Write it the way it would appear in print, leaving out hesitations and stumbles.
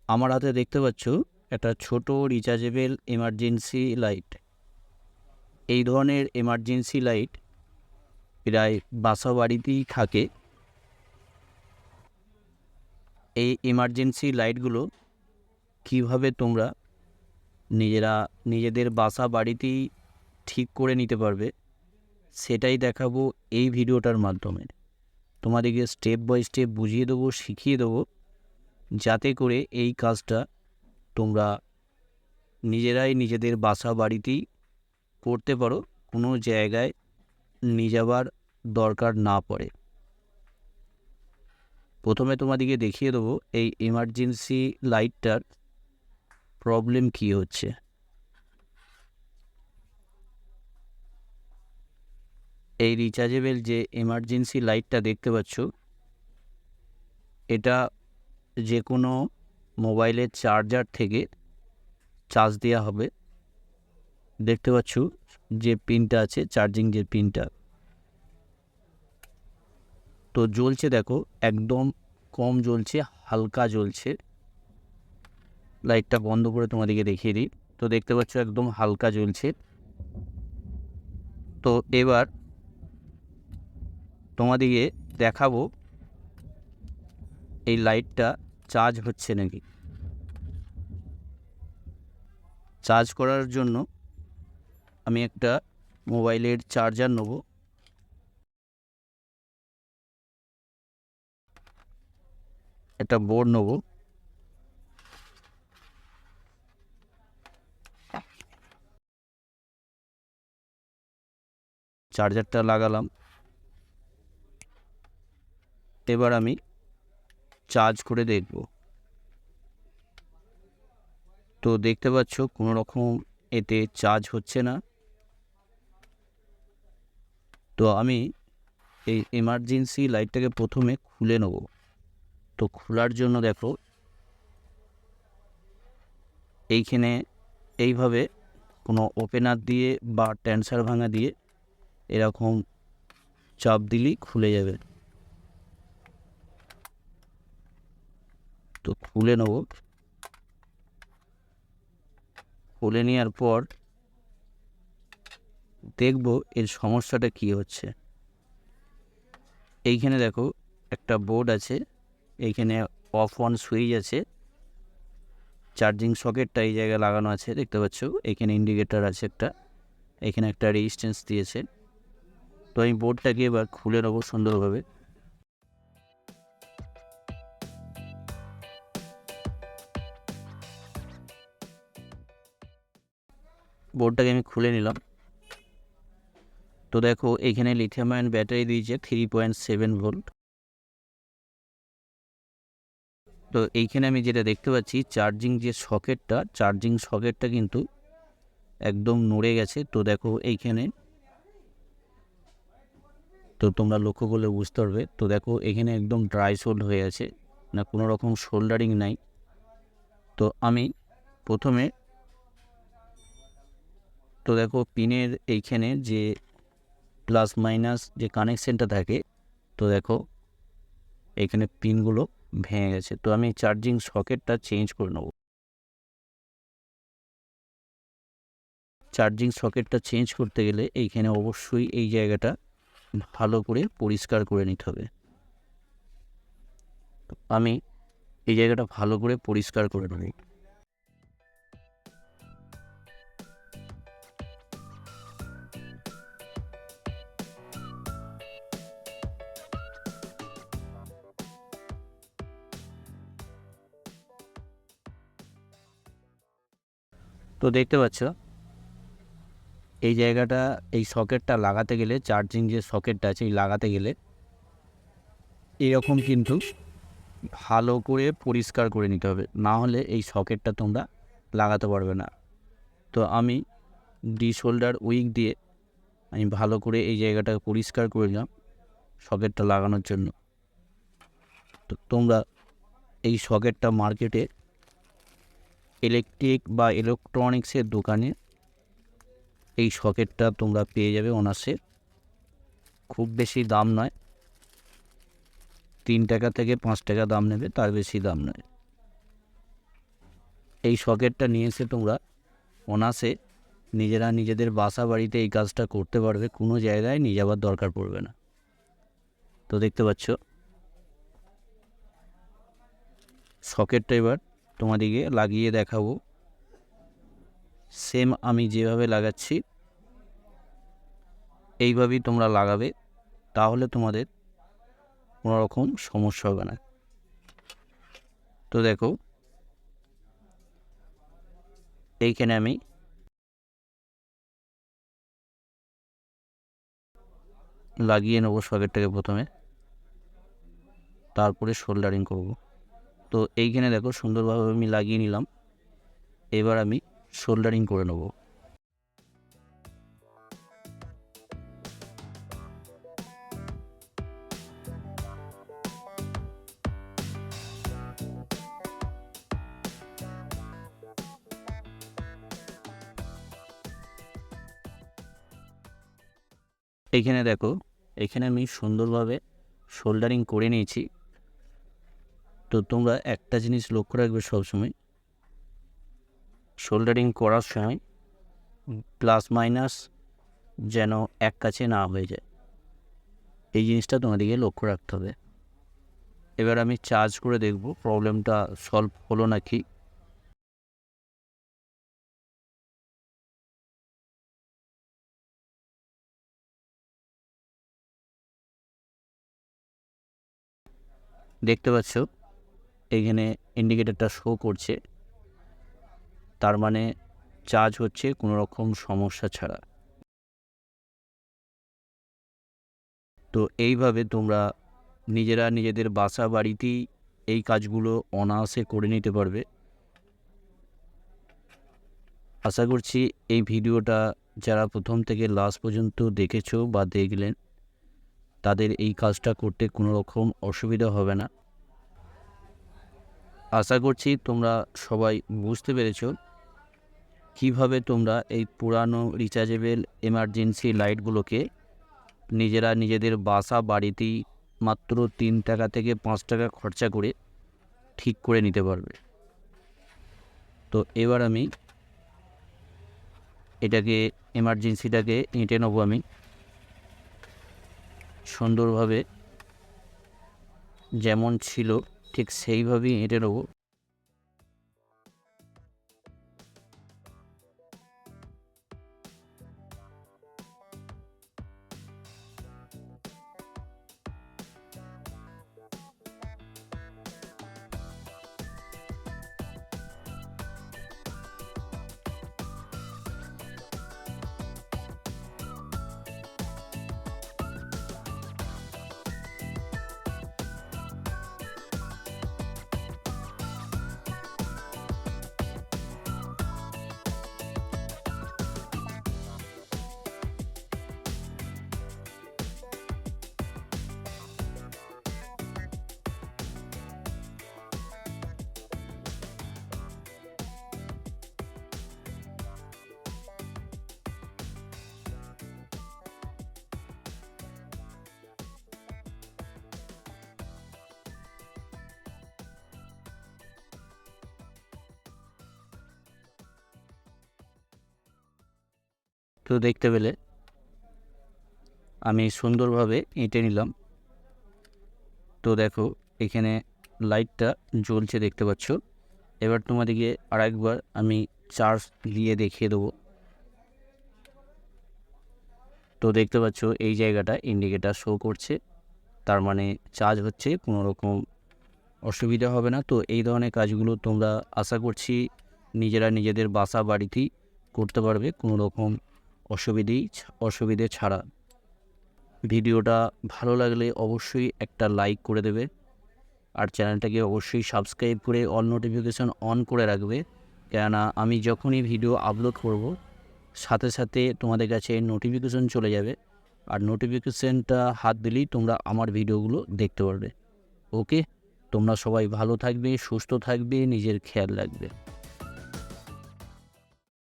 আমার হাতে দেখতে পাচ্ছ একটা ছোট রিচার্জেবল এমার্জেন্সি লাইট। এই ধরনের এমার্জেন্সি লাইট প্রায় বাসা বাড়িতেই থাকে। এই এমার্জেন্সি লাইটগুলো কিভাবে তোমরা নিজেদের বাসা বাড়িতেই ঠিক করে নিতে পারবে সেটাই দেখাবো এই ভিডিওটার মাধ্যমে। তোমাদেরকে স্টেপ বাই স্টেপ বুঝিয়ে দেবো, শিখিয়ে দেবো, যাতে করে এই কাজটা তোমরা নিজেরাই নিজেদের বাসা বাড়িতেই করতে পারো, কোনো জায়গায় নিয়ে যাবার দরকার না পড়ে। প্রথমে তোমাদেরকে দেখিয়ে দেবো এই এমার্জেন্সি লাইটটার প্রবলেম কী হচ্ছে। এই রিচার্জেবল যে এমার্জেন্সি লাইটটা দেখতে পাচ্ছ, এটা যে কোনো মোবাইলের চার্জার থেকে চার্জ দেওয়া হবে। দেখতে পাচ্ছ যে পিনটা আছে, চার্জিং যে পিনটা, তো জ্বলছে দেখো, একদম কম জ্বলছে, হালকা জ্বলছে। লাইটটা বন্ধ করে তোমাদেরকে দেখিয়ে দিই। তো দেখতে পাচ্ছ একদম হালকা জ্বলছে। তো এবার তোমাদেরকে দেখাবো এই লাইটটা চার্জ হচ্ছে নাকি। চার্জ করার জন্য আমি একটা মোবাইলের চার্জার নেব। একটা বোর্ড নেব। চার্জারটা লাগালাম। এবার আমি চার্জ করে দেখব। তো দেখতে পাচ্ছ কোনো রকম এতে চার্জ হচ্ছে না। তো আমি এই এমার্জেন্সি লাইটটাকে প্রথমে খুলে নেব। তো খোলার জন্য দেখো এইখানে এইভাবে কোনো ওপেনার দিয়ে বা টেন্সার ভাঙা দিয়ে এরকম চাপ দিলেই খুলে যাবে। তো খুলে নেব। খুলে নেওয়ার পর দেখব এর সমস্যাটা কী হচ্ছে। এইখানে দেখো একটা বোর্ড আছে, এইখানে অফ অন সুইচ আছে, চার্জিং সকেটটা এই জায়গায় লাগানো আছে দেখতে পাচ্ছ। এখানে ইন্ডিকেটার আছে একটা, এখানে একটা রেজিস্ট্যান্স দিয়েছে। তো আমি বোর্ডটাকে এবার খুলে নেবো সুন্দরভাবে। বোর্ডটাকে আমি খুলে নিলাম। তো দেখো এখানে লিথিয়াম আয়ন ব্যাটারি দিয়েছে 3.7 ভোল্ট। তো এইখানে আমি যেটা দেখতে পাচ্ছি, চার্জিং সকেটটা কিন্তু একদম নড়ে গেছে। তো দেখো এইখানে, তো তোমরা লক্ষ্য করলে বুঝতে পারবে। তো দেখো এখানে একদম ড্রাই সোল্ড হয়ে আছে, না কোনো রকম সোল্ডারিং নাই। তো আমি প্রথমে, তো দেখো পিনের এইখানে যে প্লাস মাইনাস যে কানেকশানটা থাকে, তো দেখো এখানে পিনগুলো ভেঙে গেছে। তো আমি চার্জিং সকেটটা চেঞ্জ করে নেব। চার্জিং সকেটটা চেঞ্জ করতে গেলে এইখানে অবশ্যই এই জায়গাটা ভালো করে পরিষ্কার করে নিতে হবে। আমি এই জায়গাটা ভালো করে পরিষ্কার করে নেব। তো দেখতে পাচ্ছ এই জায়গাটা, এই সকেটটা লাগাতে গেলে, চার্জিং যে সকেটটা আছে এই লাগাতে গেলে এরকম কিন্তু ভালো করে পরিষ্কার করে নিতে হবে, না হলে এই সকেটটা তোমরা লাগাতে পারবে না। তো আমি ডিশোল্ডার উইক দিয়ে আমি ভালো করে এই জায়গাটা পরিষ্কার করে নিলাম সকেটটা লাগানোর জন্য। তো তোমরা এই সকেটটা মার্কেটে ইলেকট্রিক বা ইলেকট্রনিক্সের দোকানে এই সকেটটা তোমরা পেয়ে যাবে অনার্সে। খুব বেশি দাম নয়, 3 টাকা থেকে 5 টাকা দাম নেবে, তার বেশি দাম নয়। এই সকেটটা নিয়ে এসে তোমরা অনায়াসে নিজেরা নিজেদের বাসা বাড়িতে এই কাজটা করতে পারবে, কোনো জায়গায় নিয়ে যাওয়ার দরকার পড়বে না। তো দেখতে পাচ্ছ সকেটটা এবার তোমাদেরকে লাগিয়ে দেখাবো। সেম আমি যেভাবে লাগাচ্ছি এইভাবেই তোমরা লাগাবে, তাহলে তোমাদের কোনো রকম সমস্যা হবে না। তো দেখো এইখানে আমি লাগিয়ে নেবো সকেটটাকে প্রথমে, তারপরে সোল্ডারিং করব। তো এইখানে দেখো সুন্দরভাবে আমি লাগিয়ে নিলাম, এবার আমি সোল্ডারিং করে নেব। এইখানে দেখো এখানে আমি সুন্দরভাবে সোল্ডারিং করে নিয়েছি। তো তোমরা একটা জিনিস লক্ষ্য রাখবে সবসময়, সোল্ডারিং করার সময় প্লাস মাইনাস যেন এক কাছে না হয়ে যায়, এই জিনিসটা তোমাদেরকে লক্ষ্য রাখতে হবে। এবার আমি চার্জ করে দেখব প্রবলেমটা সলভ হলো নাকি। দেখতে পাচ্ছ এইখানে ইন্ডিকেটরটা শো করছে, তার মানে চার্জ হচ্ছে কোনো রকম সমস্যা ছাড়া। তো এইভাবে তোমরা নিজেরা নিজেদের বাসা বাড়িতেই এই কাজগুলো অনায়াসে করে নিতে পারবে। আশা করছি এই ভিডিওটা যারা প্রথম থেকে লাস্ট পর্যন্ত দেখেছো বা দেখলেন, তাদের এই কাজটা করতে কোনো রকম অসুবিধা হবে না। আশা করছি তোমরা সবাই বুঝতে পেরেছো কিভাবে তোমরা এই পুরানো রিচার্জেবল এমার্জেন্সি লাইটগুলোকে নিজেরা নিজেদের বাসা বাড়িতেই মাত্র 3 টাকা থেকে 5 টাকা খরচা করে ঠিক করে নিতে পারবে। তো এবার আমি এটাকে এমার্জেন্সিটাকে এঁটে নেবো, আমি সুন্দরভাবে যেমন ছিল ঠিক সেইভাবেই এঁটে নেবো। তো দেখতে পেলে আমি সুন্দরভাবে এঁটে নিলাম। তো দেখো এখানে লাইটটা জ্বলছে দেখতে পাচ্ছ। এবার তোমাদেরকে আরেকবার আমি চার্জ দিয়ে দেখিয়ে দেবো। তো দেখতে পাচ্ছ এই জায়গাটা ইন্ডিকেটার শো করছে, তার মানে চার্জ হচ্ছে, কোনো রকম অসুবিধা হবে না। তো এই ধরনের কাজগুলো তোমরা আশা করছি নিজেরা নিজেদের বাসা বাড়িতেই করতে পারবে কোনো রকম অসুবিধে ছাড়া। ভিডিওটা ভালো লাগলে অবশ্যই একটা লাইক করে দেবে, আর চ্যানেলটাকে অবশ্যই সাবস্ক্রাইব করে অল নোটিফিকেশন অন করে রাখবে, কেননা আমি যখনই ভিডিও আপলোড করব সাথে সাথে তোমাদের কাছে নোটিফিকেশন চলে যাবে, আর নোটিফিকেশনটা হাত দিলেই তোমরা আমার ভিডিওগুলো দেখতে পারবে। ওকে, তোমরা সবাই ভালো থাকবে, সুস্থ থাকবে, নিজের খেয়াল রাখবে।